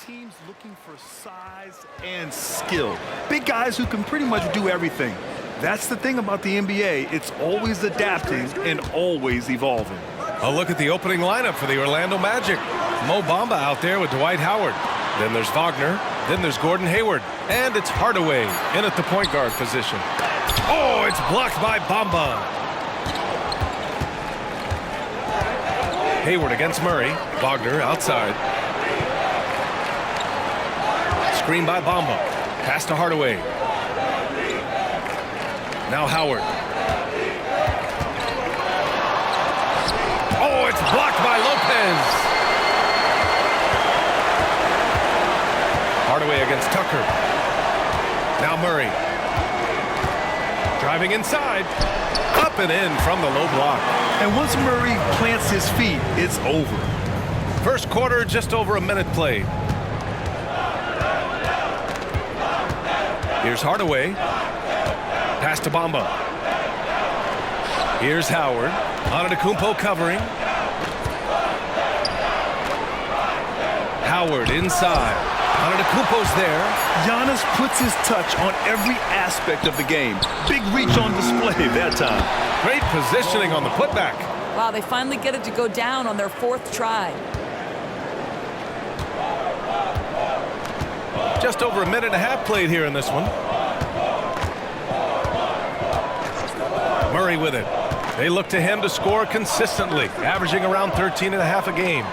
teams looking for size and skill. Big guys who can pretty much do everything. That's the thing about the NBA. It's always adapting and always evolving. A look at the opening lineup for the Orlando Magic. Mo Bamba out there with Dwight Howard. Then there's Wagner. Then there's Gordon Hayward. And it's Hardaway in at the point guard position. Oh, it's blocked by Bamba. Hayward against Murray. Wagner outside. Screen by Bamba. Pass to Hardaway. Now Howard. Oh, it's blocked by Lopez. Hardaway against Tucker. Now Murray. Driving inside. Up and in from the low block. And once Murray plants his feet, it's over. First quarter, just over a minute played. Here's Hardaway. Pass to Bamba. Here's Howard. Antetokounmpo covering. Howard inside. Antetokounmpo's there. Giannis puts his touch on every aspect of the game. Big reach on display that time. Great positioning on the putback. Wow, they finally get it to go down on their fourth try. Just over a minute and a half played here in this one. Murray with it. They look to him to score consistently, averaging around 13 and a half a game.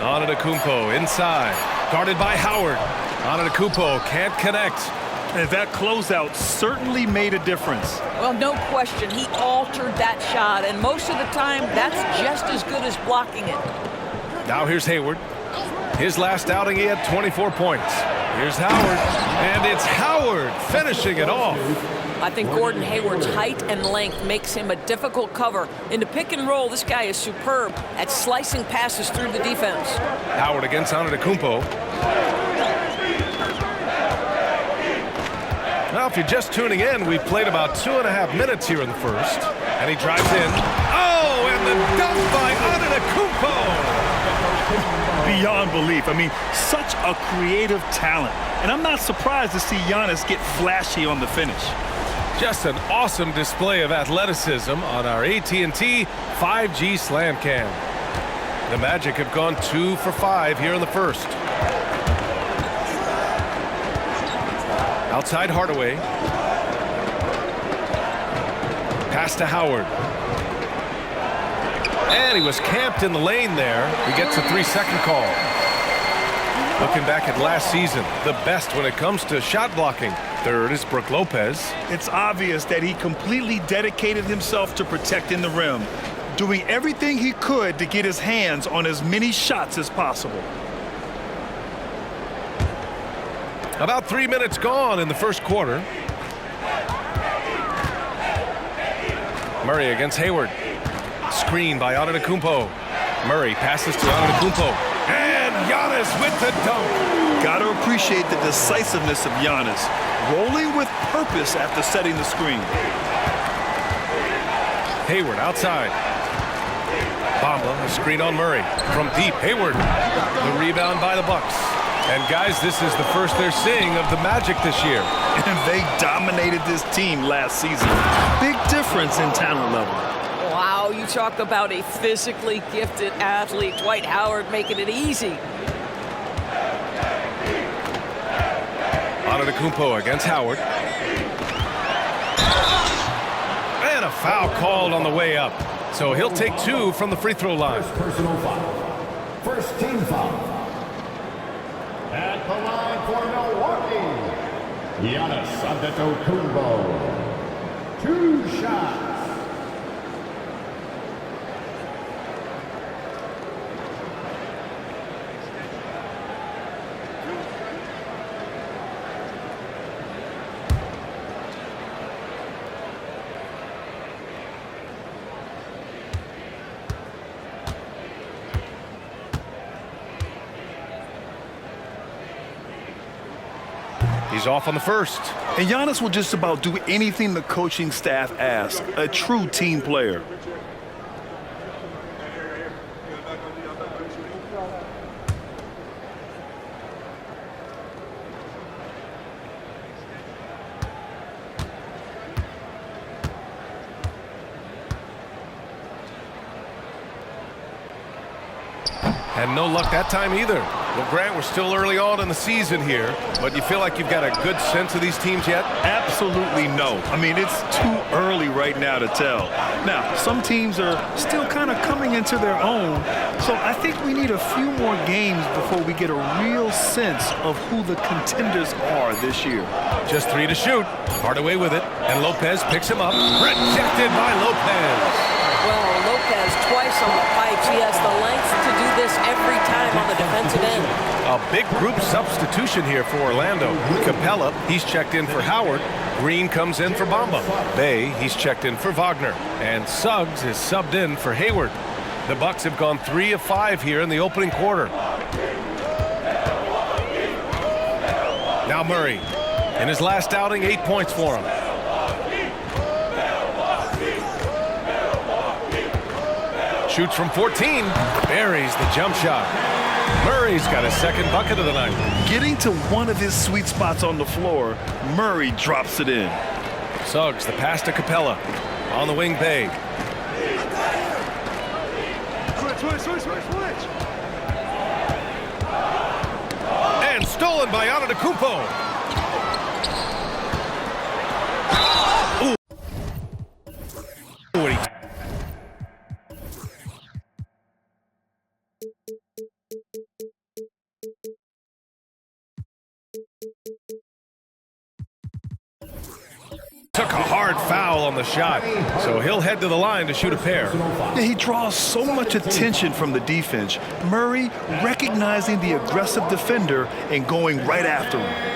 Antetokounmpo inside, guarded by Howard. Antetokounmpo can't connect. And that closeout certainly made a difference. Well, no question, he altered that shot, and most of the time, that's just as good as blocking it. Now here's Hayward. His last outing, he had 24 points. Here's Howard, and it's Howard finishing it off. I think Gordon Hayward's height and length makes him a difficult cover. In the pick and roll, this guy is superb at slicing passes through the defense. Howard against Antetokounmpo. Now, if you're just tuning in, we've played about 2.5 minutes here in the first. And he drives in. Oh, and the dunk by Antetokounmpo! Beyond belief. I mean, such a creative talent. And I'm not surprised to see Giannis get flashy on the finish. Just an awesome display of athleticism on our AT&T 5G Slam Cam. The Magic have gone 2 for 5 here in the first. Outside Hardaway. Pass to Howard. And he was camped in the lane there. He gets a 3-second call. Looking back at last season, the best when it comes to shot blocking. Third is Brook Lopez. It's obvious that he completely dedicated himself to protecting the rim, doing everything he could to get his hands on as many shots as possible. About 3 minutes gone in the first quarter. Murray against Hayward. Screen by Antetokounmpo. Murray passes to Antetokounmpo. And Giannis with the dunk. Gotta appreciate the decisiveness of Giannis, rolling with purpose after setting the screen. Hayward outside. Bamba, a screen on Murray. From deep, Hayward. The rebound by the Bucks. And guys, this is the first they're seeing of the Magic this year. And they dominated this team last season. Big difference in talent level. Wow, you talk about a physically gifted athlete. Dwight Howard making it easy. Antetokounmpo against Howard. And a foul called on the way up. So he'll take 2 from the free throw line. First personal foul. First team foul. At the line for Milwaukee, Giannis Antetokounmpo. 2 shots. He's off on the first. And Giannis will just about do anything the coaching staff asks. A true team player. And no luck that time either. Well, Grant, we're still early on in the season here, but you feel like you've got a good sense of these teams yet? Absolutely no. I mean, it's too early right now to tell. Now, some teams are still kind of coming into their own, so I think we need a few more games before we get a real sense of who the contenders are this year. Just 3 to shoot. Hardaway with it, and Lopez picks him up. Rejected by Lopez. Well, Lopez twice on the pipes. He has the length to do this every time on the defensive end. A big group substitution here for Orlando. Capella, he's checked in for Howard. Green comes in for Bamba. Bay, he's checked in for Wagner. And Suggs is subbed in for Hayward. The Bucks have gone 3 of 5 here in the opening quarter. Now Murray. In his last outing, 8 points for him. Shoots from 14. Buries the jump shot. Murray's got his second bucket of the night. Getting to one of his sweet spots on the floor, Murray drops it in. Suggs, the pass to Capella. On the wing, Bay. Switch. And stolen by Antetokounmpo. Took a hard foul on the shot, so he'll head to the line to shoot a pair. Yeah, he draws so much attention from the defense. Murray recognizing the aggressive defender and going right after him.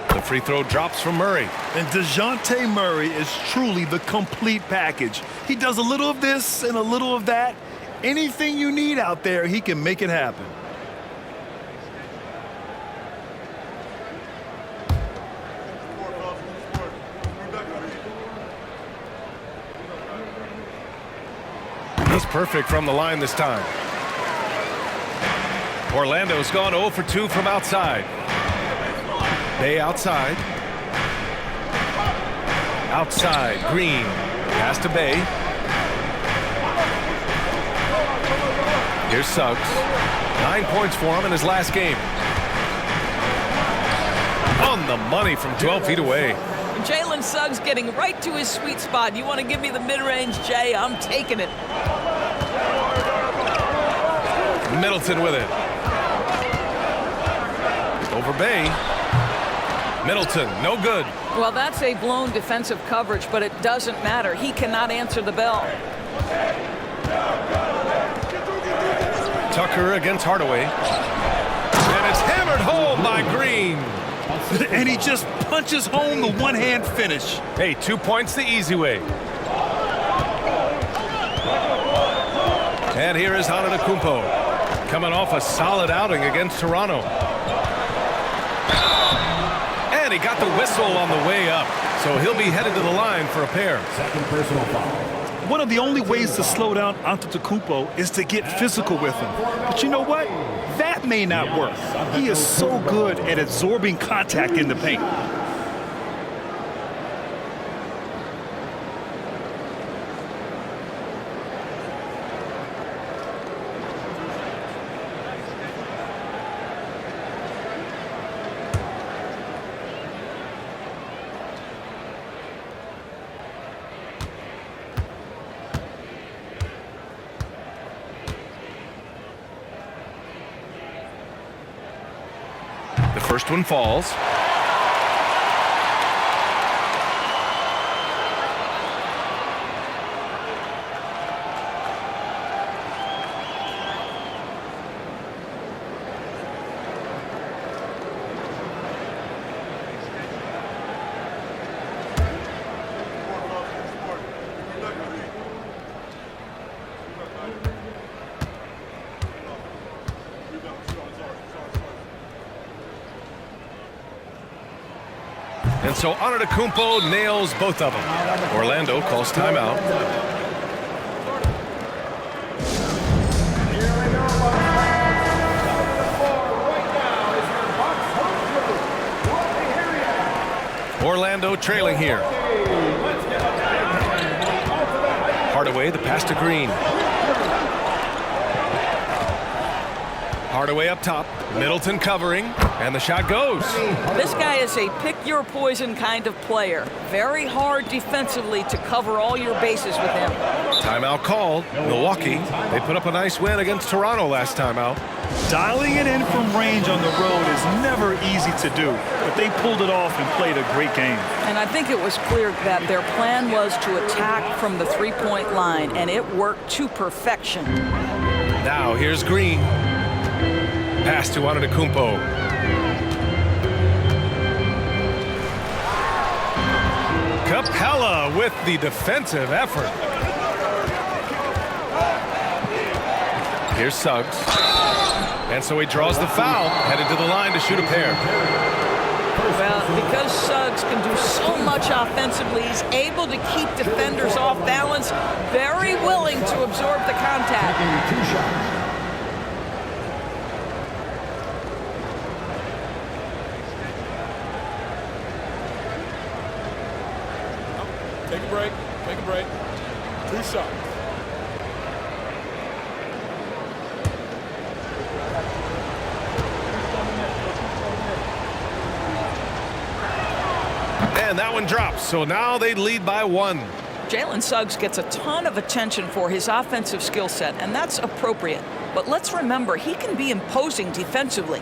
The free throw drops from Murray. And DeJounte Murray is truly the complete package. He does a little of this and a little of that. Anything you need out there, he can make it happen. He's perfect from the line this time. Orlando's gone 0 for 2 from outside. Bay outside. Outside, Green. Pass to Bay. Here's Suggs. 9 points for him in his last game. On the money from 12 feet away. Jalen Suggs getting right to his sweet spot. You want to give me the mid-range, Jay? I'm taking it. Middleton with it. Over Bay. Middleton, no good. Well, that's a blown defensive coverage, but it doesn't matter. He cannot answer the bell. Tucker against Hardaway. And it's hammered home by Green. And he just punches home the one-hand finish. Hey, 2 points the easy way. And here is Antetokounmpo, coming off a solid outing against Toronto. And he got the whistle on the way up, so he'll be headed to the line for a pair. Second personal foul. One of the only ways to slow down Antetokounmpo is to get physical with him. But you know what? That may not work. He is so good at absorbing contact in the paint. The first one falls. And so Antetokounmpo nails both of them. Orlando calls timeout. Here we go, coming to the floor right now is your Bucks home crew. Let me hear ya. Orlando trailing here. Let's get a Hardaway, the pass to Green. Hardaway up top. Middleton covering. And the shot goes. This guy is a pick-your-poison kind of player. Very hard defensively to cover all your bases with him. Timeout called. Milwaukee, they put up a nice win against Toronto last time out. Dialing it in from range on the road is never easy to do, but they pulled it off and played a great game. And I think it was clear that their plan was to attack from the three-point line, and it worked to perfection. Now here's Green. Pass to Antetokounmpo. Capella with the defensive effort. Here's Suggs. And so he draws the foul, headed to the line to shoot a pair. Well, because Suggs can do so much offensively, he's able to keep defenders off balance, very willing to absorb the contact. Taking 2 shots. Take a break. Take a break. 2 shots. And that one drops, so now they lead by 1. Jalen Suggs gets a ton of attention for his offensive skill set, and that's appropriate. But let's remember, he can be imposing defensively.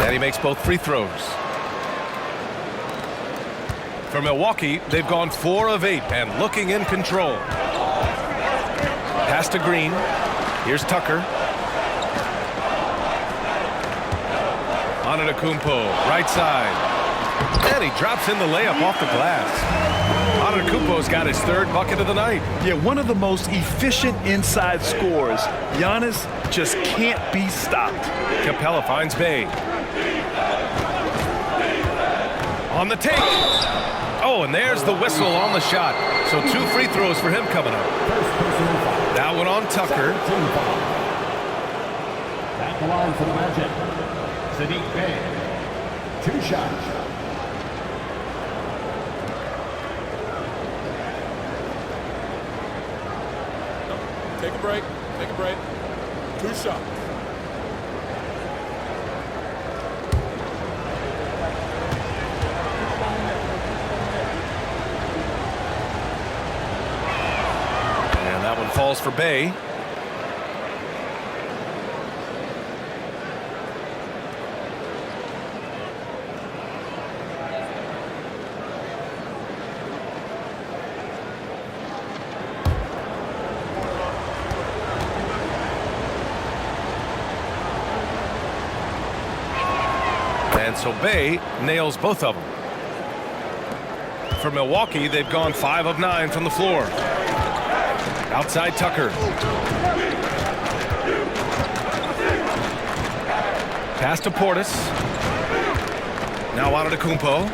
And he makes both free throws. For Milwaukee, they've gone 4 of 8 and looking in control. Pass to Green. Here's Tucker. Antetokounmpo, right side. And he drops in the layup off the glass. Antetokounmpo's got his 3rd bucket of the night. Yeah, one of the most efficient inside scorers. Giannis just can't be stopped. Capella finds Bay. On the take. Oh, and there's the whistle on the shot. So 2 free throws for him coming up. That one on Tucker. At the line for the Magic. Sadiq Bey. 2 shots. Take a break. Take a break. 2 shots. And that one falls for Bay. And so Bay nails both of them. For Milwaukee, they've gone 5 of 9 from the floor. Outside Tucker. Pass to Portis. Now Antetokounmpo.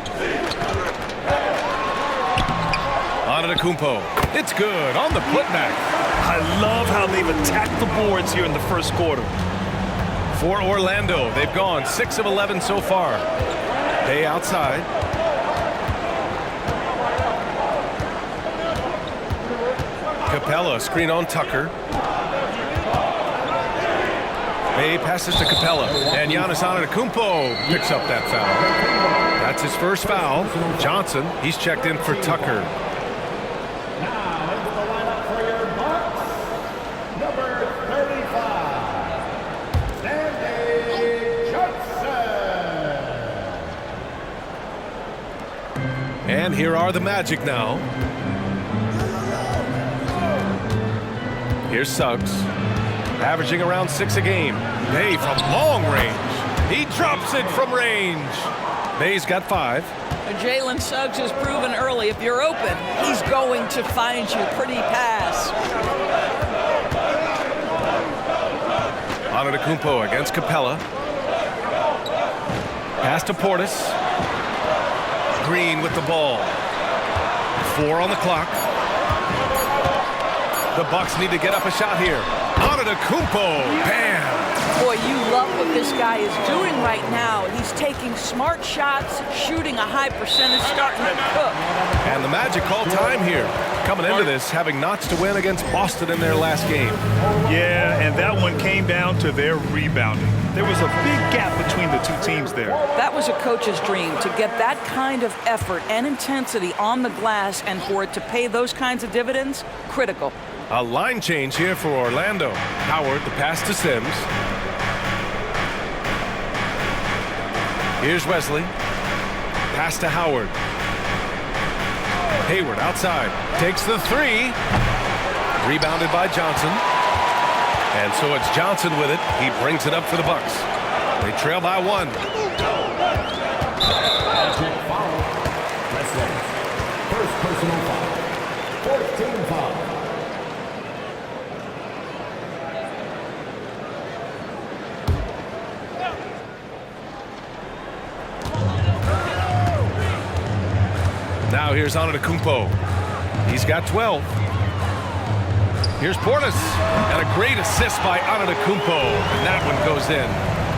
Antetokounmpo. It's good on the putback. I love how they've attacked the boards here in the first quarter. For Orlando, they've gone 6 of 11 so far. Bay outside. Capella, screen on Tucker. Bay passes to Capella, and Giannis Antetokounmpo picks up that foul. That's his first foul. Johnson, he's checked in for Tucker. Now into the lineup for your Bucks. Number 35. Stanley Johnson. And here are the Magic now. Here's Suggs, averaging around 6 a game. Bay from long range. He drops it from range. Bay's got 5. Jalen Suggs has proven early, if you're open, he's going to find you. Pretty pass. Antetokounmpo against Capella. Pass to Portis. Green with the ball. 4 on the clock. The Bucks need to get up a shot here. Antetokounmpo. Bam! Boy, you love what this guy is doing right now. He's taking smart shots, shooting a high percentage, starting to cook. And the Magic call time here. Coming into this, having notched to win against Boston in their last game. Yeah, and that one came down to their rebounding. There was a big gap between the two teams there. That was a coach's dream, to get that kind of effort and intensity on the glass, and for it to pay those kinds of dividends, critical. A line change here for Orlando. Howard, the pass to Sims. Here's Wesley. Pass to Howard. Hayward outside. Takes the 3. Rebounded by Johnson. And so it's Johnson with it. He brings it up for the Bucks. They trail by 1. First personal foul. 14 foul. Now here's Antetokounmpo. He's got 12. Here's Portis. And a great assist by Antetokounmpo. And that one goes in.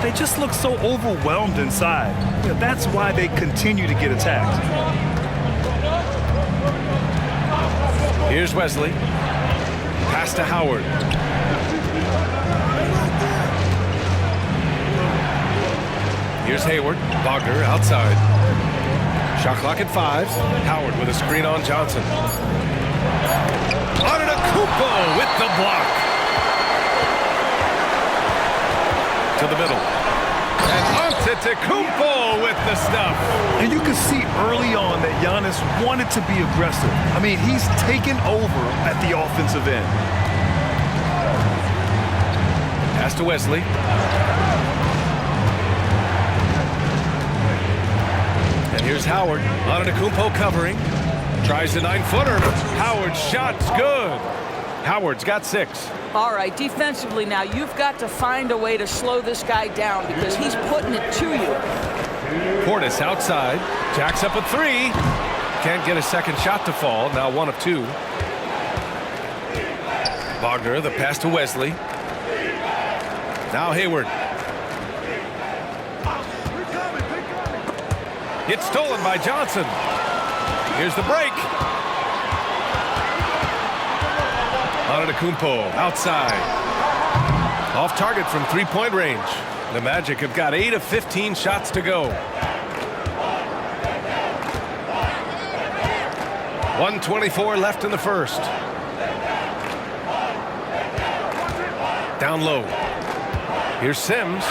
They just look so overwhelmed inside. Yeah, that's why they continue to get attacked. Here's Wesley. Pass to Howard. Here's Hayward. Wagner outside. Shot clock at 5. Howard with a screen on Johnson. Antetokounmpo with the block. To the middle. And Antetokounmpo with the stuff. And you can see early on that Giannis wanted to be aggressive. I mean, he's taken over at the offensive end. Pass to Wesley. And here's Howard. Antetokounmpo covering. Tries the 9-footer. Howard's shot's good. Howard's got 6. All right, defensively now, you've got to find a way to slow this guy down because he's putting it to you. Portis outside. Jacks up a 3. Can't get a second shot to fall. Now 1 of 2. Wagner, the pass to Wesley. Now Hayward. It's stolen by Johnson. Here's the break. Antetokounmpo outside. Off target from 3-point range. The Magic have got 8 of 15 shots to go. 1:24 left in the first. Down low. Here's Sims.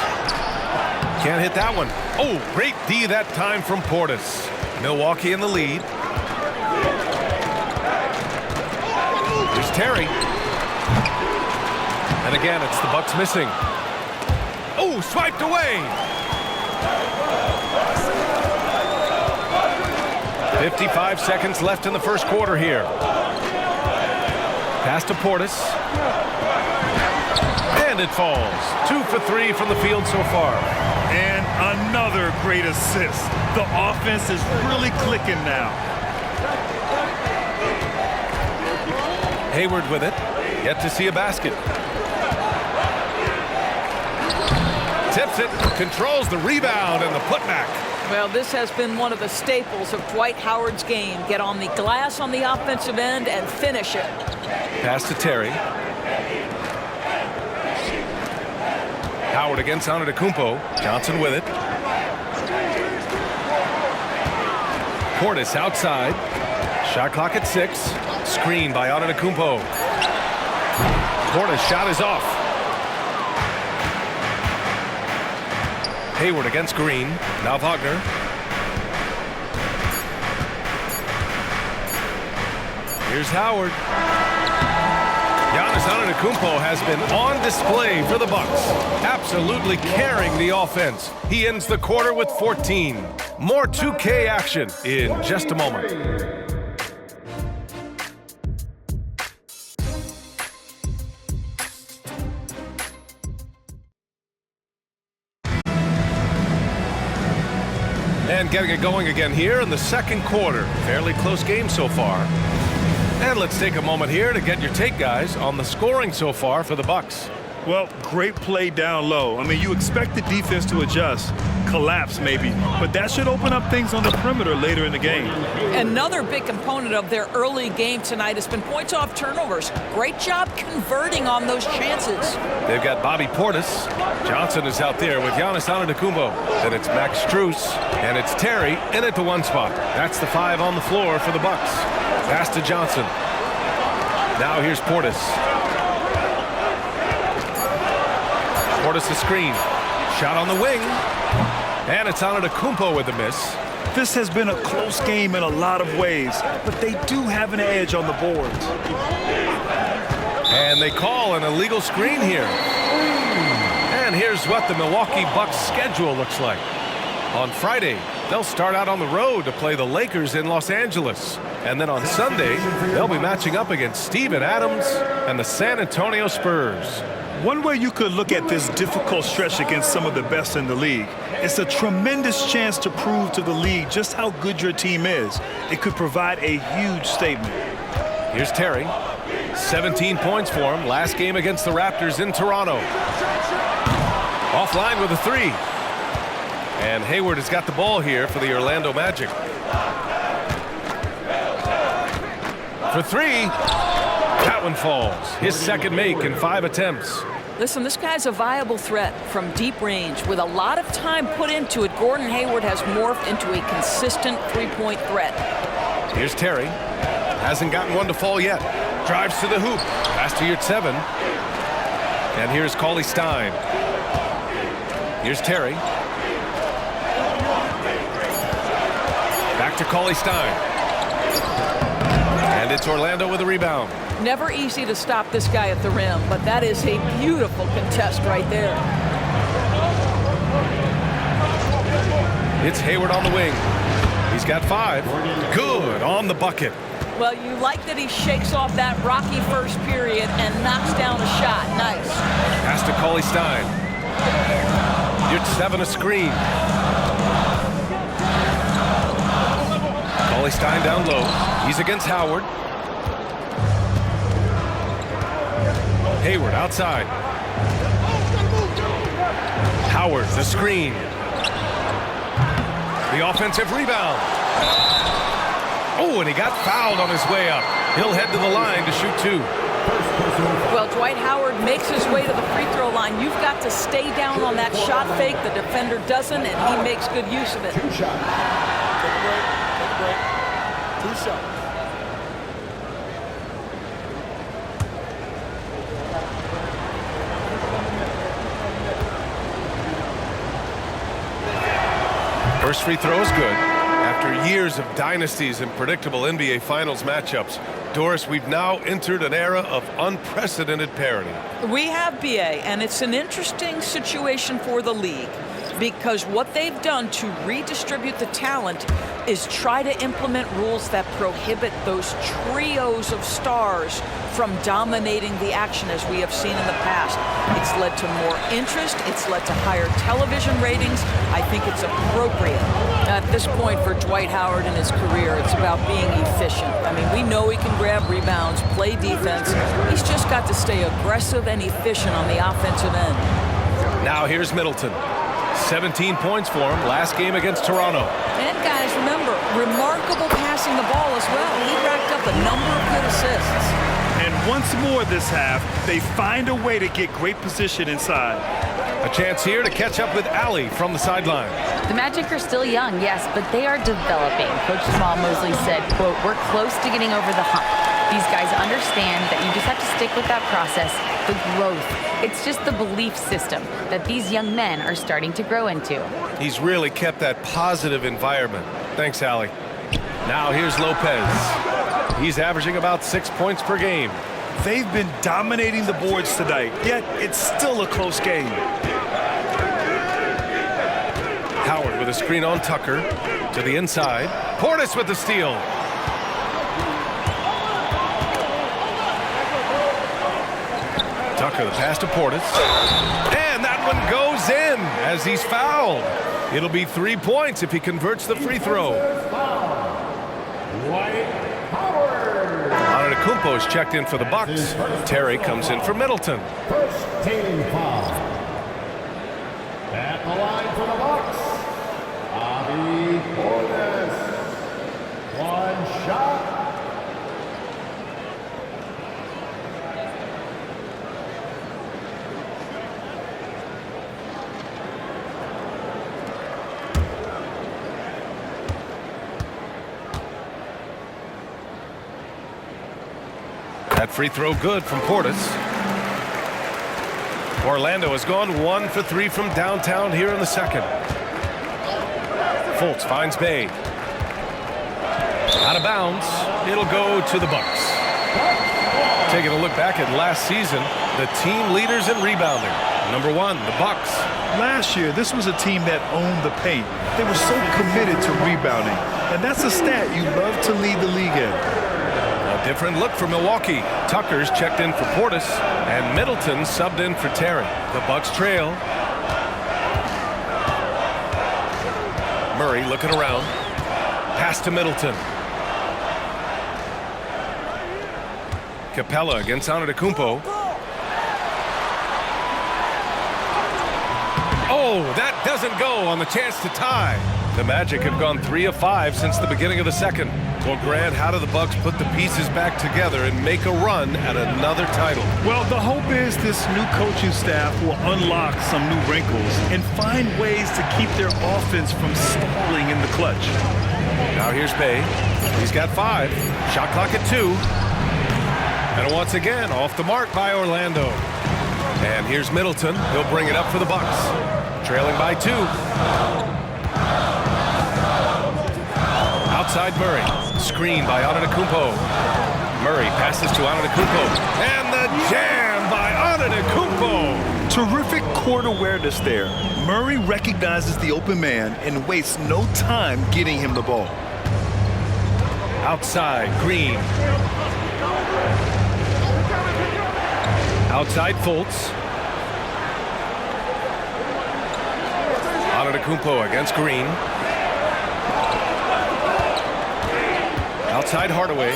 Can't hit that one. Oh, great D that time from Portis. Milwaukee in the lead. Here's Terry. And again, it's the Bucks missing. Oh, swiped away. 55 seconds left in the first quarter here. Pass to Portis. And it falls. 2 for 3 from the field so far. And another great assist. The offense is really clicking now. Hayward with it. Yet to see a basket. Tips it. Controls the rebound and the putback. Well, this has been one of the staples of Dwight Howard's game. Get on the glass on the offensive end and finish it. Pass to Terry. Howard against Antetokounmpo. Johnson with it. Portis outside. Shot clock at 6. Screen by Antetokounmpo. Portis' shot is off. Hayward against Green. Now Wagner. Here's Howard. Giannis Antetokounmpo has been on display for the Bucks, absolutely carrying the offense. He ends the quarter with 14. More 2K action in just a moment. And getting it going again here in the second quarter. Fairly close game so far. And let's take a moment here to get your take, guys, on the scoring so far for the Bucks. Well, great play down low. I mean, you expect the defense to adjust, collapse maybe, but that should open up things on the perimeter later in the game. Another big component of their early game tonight has been points off turnovers. Great job converting on those chances. They've got Bobby Portis. Johnson is out there with Giannis Antetokounmpo. Then it's Max Strus, and it's Terry in at the one spot. That's the 5 on the floor for the Bucks. Pass to Johnson. Now here's Portis. Portis a screen. Shot on the wing. And it's Antetokounmpo with a miss. This has been a close game in a lot of ways, but they do have an edge on the boards. And they call an illegal screen here. And here's what the Milwaukee Bucks schedule looks like. On Friday, they'll start out on the road to play the Lakers in Los Angeles. And then on Sunday, they'll be matching up against Steven Adams and the San Antonio Spurs. One way you could look at this difficult stretch against some of the best in the league, it's a tremendous chance to prove to the league just how good your team is. It could provide a huge statement. Here's Terry. 17 points for him last game against the Raptors in Toronto. Offline with a 3. And Hayward has got the ball here for the Orlando Magic. For 3. That one falls. His second make in 5 attempts. Listen, this guy's a viable threat from deep range. With a lot of time put into it, Gordon Hayward has morphed into a consistent three-point threat. Here's Terry. Hasn't gotten one to fall yet. Drives to the hoop. Pass to Yurtseven. And here's Cauley Stein. Here's Terry. Back to Cauley Stein. And it's Orlando with a rebound. Never easy to stop this guy at the rim, but that is a beautiful contest right there. It's Hayward on the wing. He's got 5. Good on the bucket. Well, you like that he shakes off that rocky first period and knocks down a shot. Nice. Pass to Cauley Stein. Yurtseven a screen. Cauley Stein down low. He's against Howard. Hayward outside. Howard, the screen. The offensive rebound. Oh, and he got fouled on his way up. He'll head to the line to shoot 2. Well, Dwight Howard makes his way to the free throw line. You've got to stay down on that shot fake. The defender doesn't, and he makes good use of it. 2 shots. Take a break. Take a break. 2 shots. First free throw is good. After years of dynasties and predictable NBA Finals matchups, Doris, we've now entered an era of unprecedented parity. We have, BA, and it's an interesting situation for the league because what they've done to redistribute the talent is try to implement rules that prohibit those trios of stars from dominating the action as we have seen in the past. It's led to more interest. It's led to higher television ratings. I think it's appropriate at this point for Dwight Howard in his career. It's about being efficient. I mean, we know he can grab rebounds, play defense. He's just got to stay aggressive and efficient on the offensive end. Now here's Middleton. 17 points for him last game against Toronto. And guys, remember, remarkable passing the ball as well. He racked up a number of good assists. And once more this half, they find a way to get great position inside. A chance here to catch up with Allie from the sideline. The Magic are still young, yes, but they are developing. Coach Jamal Mosley said, quote, "We're close to getting over the hump. These guys understand that you just have to stick with that process, the growth. It's just the belief system that these young men are starting to grow into." He's really kept that positive environment. Thanks, Allie. Now here's Lopez. He's averaging about 6 points per game. They've been dominating the boards tonight, yet it's still a close game. Howard with a screen on Tucker to the inside. Portis with the steal. Tucker the pass to Portis. And that one goes in as he's fouled. It'll be 3 points if he converts the free throw. Antetokounmpo is checked in for the Bucks. Terry comes in for Middleton. First team foul. At the line for the Bucks, Bobby Portis. One shot. That free throw good from Portis. Orlando has gone 1 for 3 from downtown here in the second. Fultz finds Bay. Out of bounds. It'll go to the Bucks. Taking a look back at last season, the team leaders in rebounding. Number 1, the Bucks. Last year, this was a team that owned the paint. They were so committed to rebounding, and that's a stat you love to lead the league in. Different look for Milwaukee. Tucker's checked in for Portis, and Middleton subbed in for Terry. The Bucks trail. Murray looking around. Pass to Middleton. Capella against Antetokounmpo. Oh, that doesn't go on the chance to tie. The Magic have gone 3 of 5 since the beginning of the second. Well, Grant, how do the Bucks put the pieces back together and make a run at another title? Well, the hope is this new coaching staff will unlock some new wrinkles and find ways to keep their offense from stalling in the clutch. Now here's Bay. He's got 5. Shot clock at 2. And once again, off the mark by Orlando. And here's Middleton. He'll bring it up for the Bucks. Trailing by 2. Outside Murray. Screen by Antetokounmpo. Murray passes to Antetokounmpo. And the jam by Antetokounmpo. Terrific court awareness there. Murray recognizes the open man and wastes no time getting him the ball. Outside Green. Outside Fultz. Antetokounmpo against Green. Outside Hardaway.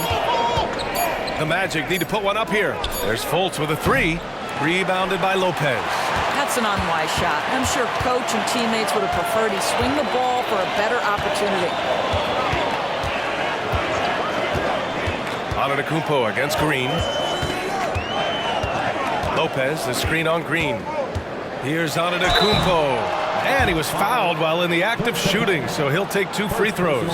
The Magic need to put one up here. There's Fultz with a 3. Rebounded by Lopez. That's an unwise shot. I'm sure coach and teammates would have preferred he swing the ball for a better opportunity. Antetokounmpo against Green. Lopez, the screen on Green. Here's Antetokounmpo. And he was fouled while in the act of shooting, so he'll take 2 free throws.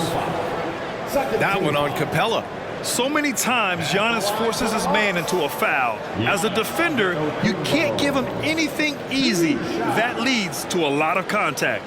That one on Capella. So many times, Giannis forces his man into a foul. As a defender, you can't give him anything easy. That leads to a lot of contact.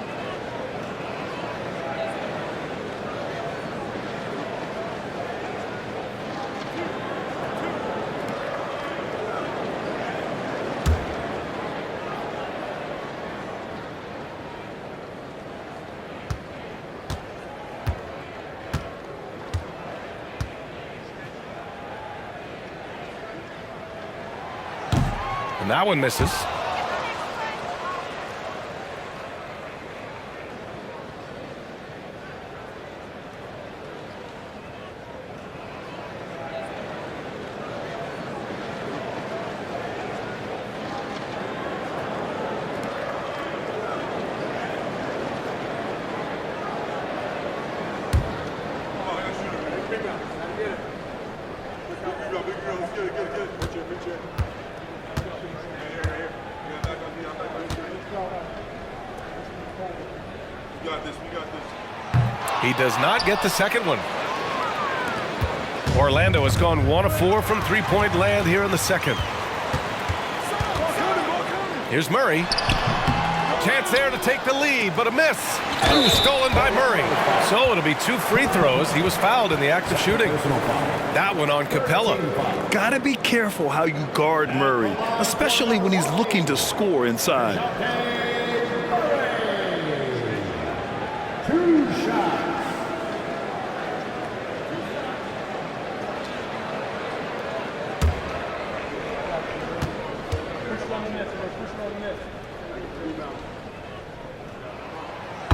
And that one misses. He does not get the second one. Orlando has gone 1 of 4 from three-point land here in the second. Here's Murray. Chance there to take the lead, but a miss. Two stolen by Murray. So it'll be 2 free throws. He was fouled in the act of shooting. That one on Capella. Gotta be careful how you guard Murray, especially when he's looking to score inside. 2 shots.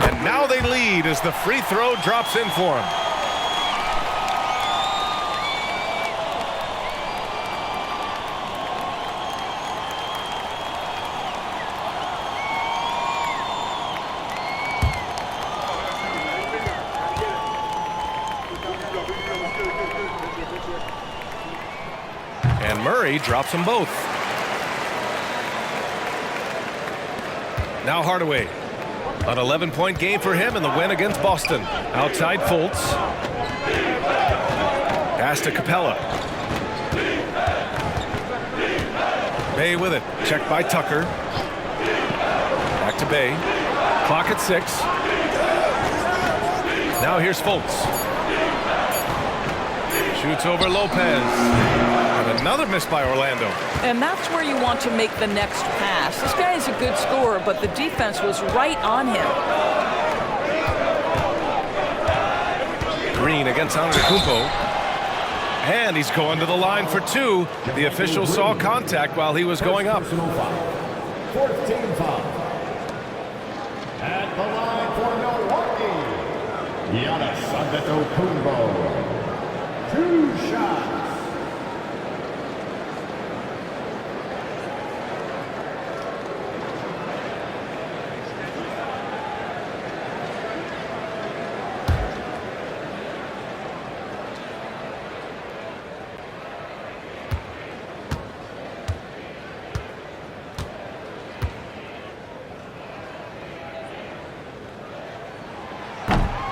And now they lead as the free throw drops in for him. And Murray drops them both. Now Hardaway. An 11-point game for him in the win against Boston. Outside Fultz. Pass to Capella. Bay with it. Checked by Tucker. Back to Bay. Clock at 6. Now here's Fultz. Shoots over Lopez. And another miss by Orlando. And that's where you want to make the next pass. This guy is a good scorer, but the defense was right on him. Green against Antetokounmpo. And he's going to the line for 2. The official saw contact while he was going up. 14 foul. At the line for Milwaukee, Giannis Antetokounmpo. 2 shots.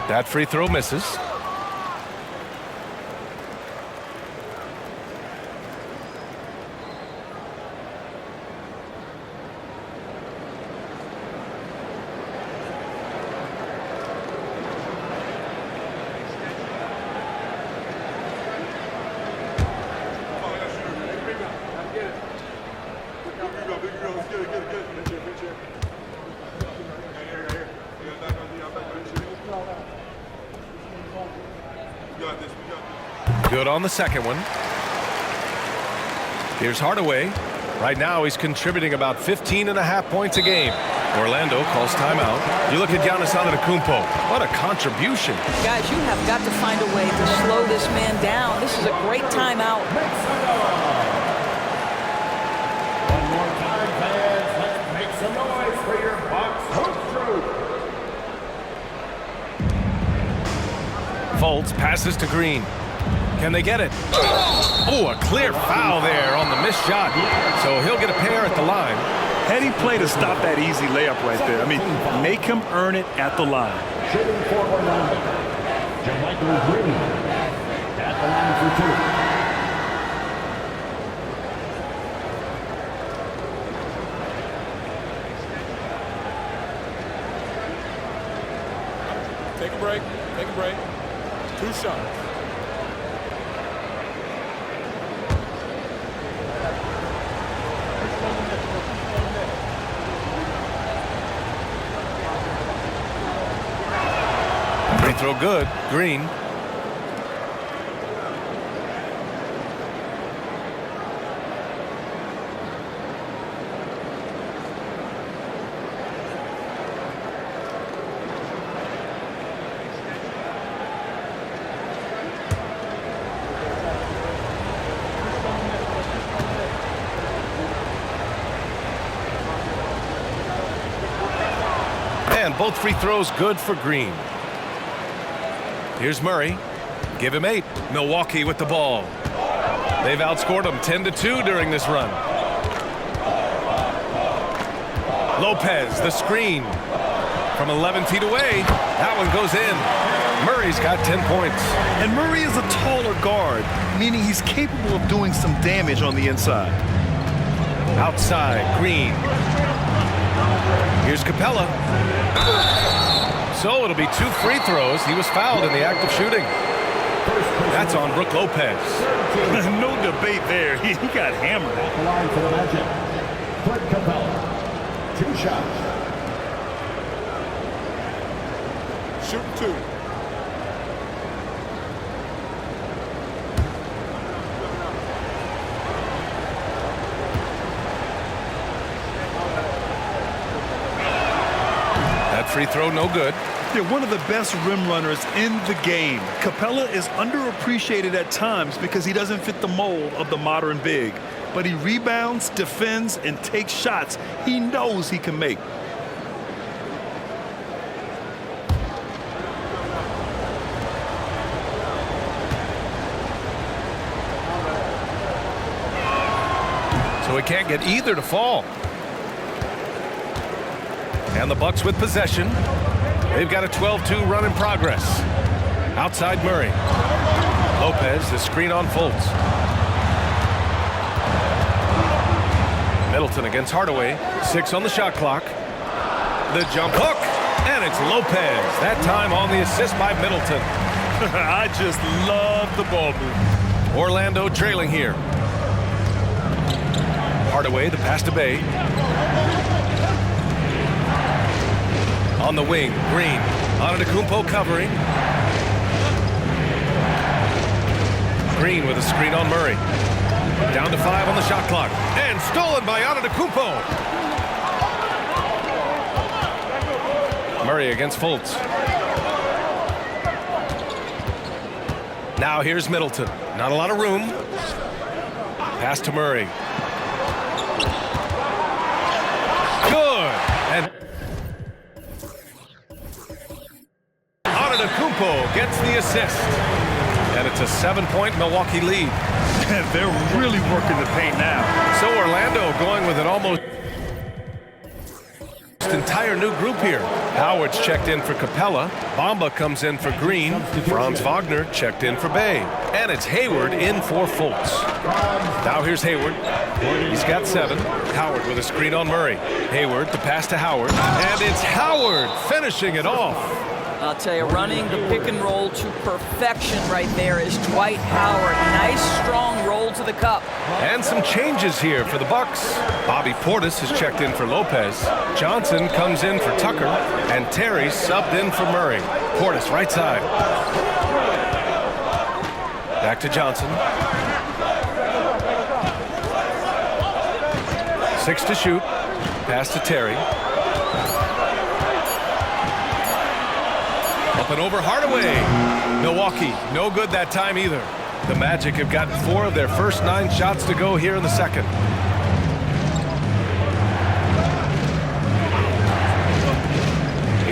That free throw misses. Good on the second one. Here's Hardaway. Right now he's contributing about 15.5 points a game. Orlando calls timeout. You look at Giannis Antetokounmpo. What a contribution. Guys, you have got to find a way to slow this man down. This is a great timeout. One more time, fans. Let's make some noise for your Bucks home crew. Fultz passes to Green. Can they get it? Oh, a clear foul there on the missed shot. So he'll get a pair at the line. Heady play to stop that easy layup right there. I mean, make him earn it at the line. Shooting for Orlando, Dwight Green. At the line for 2. Take a break. Take a break. 2 shots. Free throw good. Green. And both free throws good for Green. Here's Murray. Give him 8. Milwaukee with the ball. They've outscored them 10-2 during this run. Lopez, the screen. From 11 feet away. That one goes in. Murray's got 10 points. And Murray is a taller guard, meaning he's capable of doing some damage on the inside. Outside, Green. Here's Capella. So it'll be 2 free throws. He was fouled in the act of shooting. That's on Brook Lopez. No debate there. He got hammered. The line for the Magic. Clint Capella. 2 shots. Shoot 2. That free throw no good. They're one of the best rim runners in the game. Capella is underappreciated at times because he doesn't fit the mold of the modern big. But he rebounds, defends, and takes shots he knows he can make. So he can't get either to fall. And the Bucks with possession. They've got a 12-2 run in progress. Outside Murray. Lopez, the screen on Fultz. Middleton against Hardaway. 6 on the shot clock. The jump hook. And it's Lopez. That time on the assist by Middleton. I just love the ball movement. Orlando trailing here. Hardaway, the pass to Bay. On the wing, Green. Antetokounmpo covering. Green with a screen on Murray. Down to 5 on the shot clock. And stolen by Antetokounmpo. Murray against Fultz. Now here's Middleton. Not a lot of room. Pass to Murray. Good. And Antetokounmpo gets the assist. And it's a 7-point Milwaukee lead. They're really working the paint now. So Orlando going with an almost entire new group here. Howard's checked in for Capella. Bamba comes in for Green. Franz Wagner checked in for Bay. And it's Hayward in for Fultz. Now here's Hayward. He's got 7. Howard with a screen on Murray. Hayward, the pass to Howard. And it's Howard finishing it off. I'll tell you, running the pick and roll to perfection right there is Dwight Howard. Nice, strong roll to the cup. And some changes here for the Bucks. Bobby Portis has checked in for Lopez. Johnson comes in for Tucker. And Terry subbed in for Murray. Portis right side. Back to Johnson. 6 to shoot. Pass to Terry. Up and over Hardaway. Milwaukee, no good that time either. The Magic have gotten 4 of their first 9 shots to go here in the second.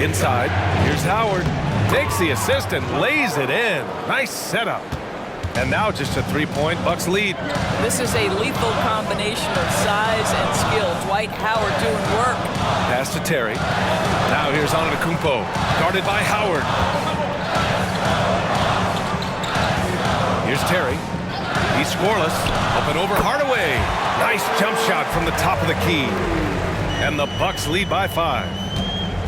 Inside, here's Howard. Takes the assist and lays it in. Nice setup. And now just a 3-point Bucks lead. This is a lethal combination of size and skill. Dwight Howard doing work. Pass to Terry. Now here's Antetokounmpo, guarded by Howard. Here's Terry. He's scoreless. Up and over Hardaway. Nice jump shot from the top of the key. And the Bucks lead by 5.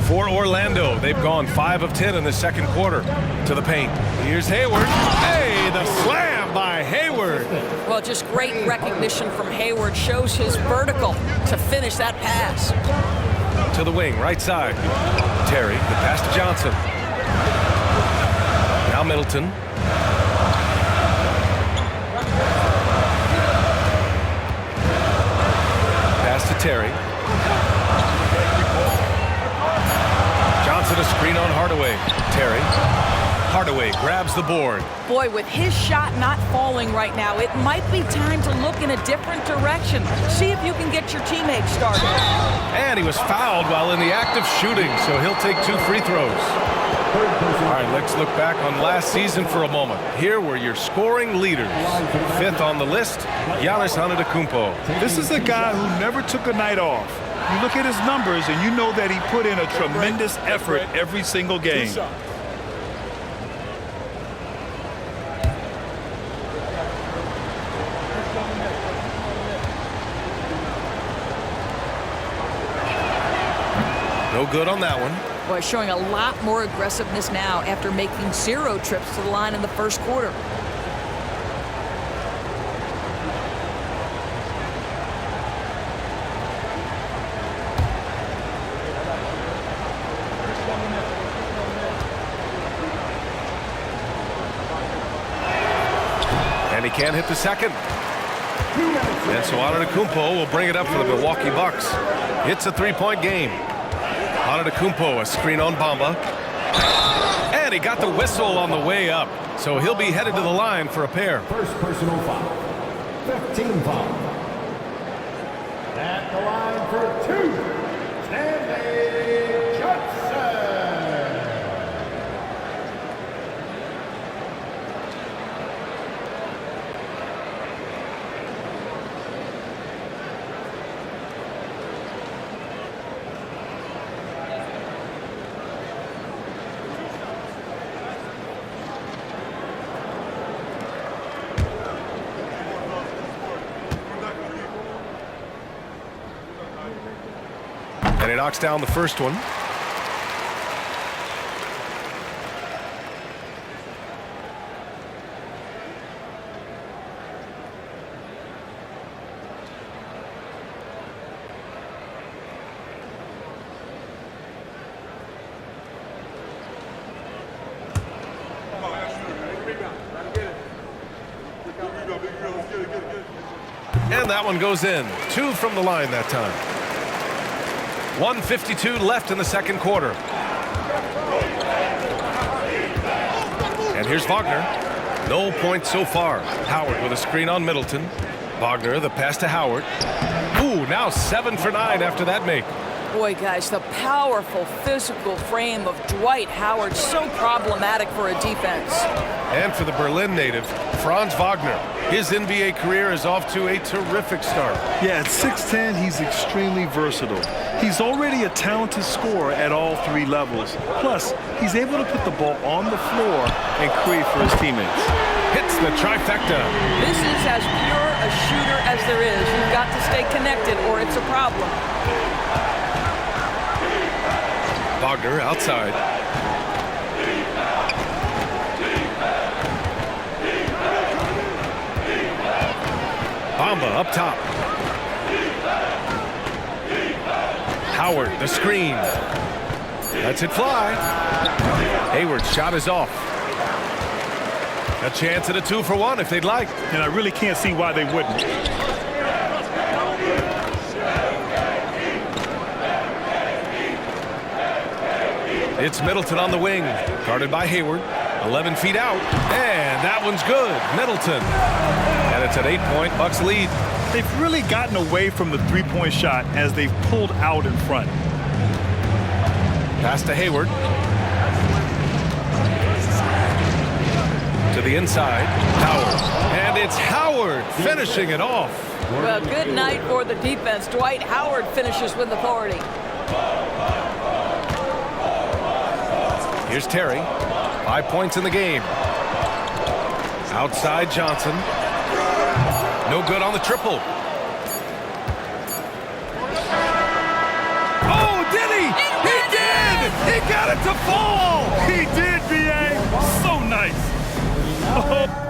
For Orlando, they've gone 5 of 10 in the second quarter. To the paint. Here's Hayward. Hey, the slam by Hayward. Well, just great recognition from Hayward. Shows his vertical to finish that pass. To the wing, right side. Terry, the pass to Johnson. Now Middleton. Pass to Terry. Johnson a screen on Hardaway. Terry. Hardaway grabs the board. Boy, with his shot not falling right now, it might be time to look in a different direction. See if you can get your teammates started. And he was fouled while in the act of shooting, so he'll take 2 free throws. All right, let's look back on last season for a moment. Here were your scoring leaders. 5th on the list, Giannis Antetokounmpo. This is a guy who never took a night off. You look at his numbers and you know that he put in a tremendous effort every single game. No good on that one. Boy, showing a lot more aggressiveness now after making 0 trips to the line in the first quarter. And he can't hit the second. And so Antetokounmpo will bring it up for the Milwaukee Bucks. It's a 3-point game. Antetokounmpo, a screen on Bamba. And he got the whistle on the way up. So he'll be headed to the line for a pair. First personal foul. 15 foul. At the line for 2, Stanley Johnson. And he knocks down the first one. And that one goes in. 2 from the line that time. 1:52 left in the second quarter. And here's Wagner. No points so far. Howard with a screen on Middleton. Wagner, the pass to Howard. Ooh, now 7 for 9 after that make. Boy, guys, the powerful physical frame of Dwight Howard, so problematic for a defense. And for the Berlin native, Franz Wagner. His NBA career is off to a terrific start. Yeah, at 6'10", he's extremely versatile. He's already a talented scorer at all 3 levels. Plus, he's able to put the ball on the floor and create for his teammates. Hits the trifecta. This is as pure a shooter as there is. You've got to stay connected or it's a problem. Wagner outside. Bamba up top. Howard, the screen. Lets it fly. Hayward's shot is off. A chance at a 2-for-1 if they'd like. And I really can't see why they wouldn't. It's Middleton on the wing. Guarded by Hayward. 11 feet out. And that one's good. Middleton. And it's an 8-point Bucks lead. They've really gotten away from the 3-point shot as they've pulled out in front. Pass to Hayward. To the inside. Howard. And it's Howard finishing it off. Well, good night for the defense. Dwight Howard finishes with authority. Here's Terry. 5 points in the game. Outside Johnson. No good on the triple. Oh, did he? He did! He got it to fall! He did, B.A. So nice. Oh.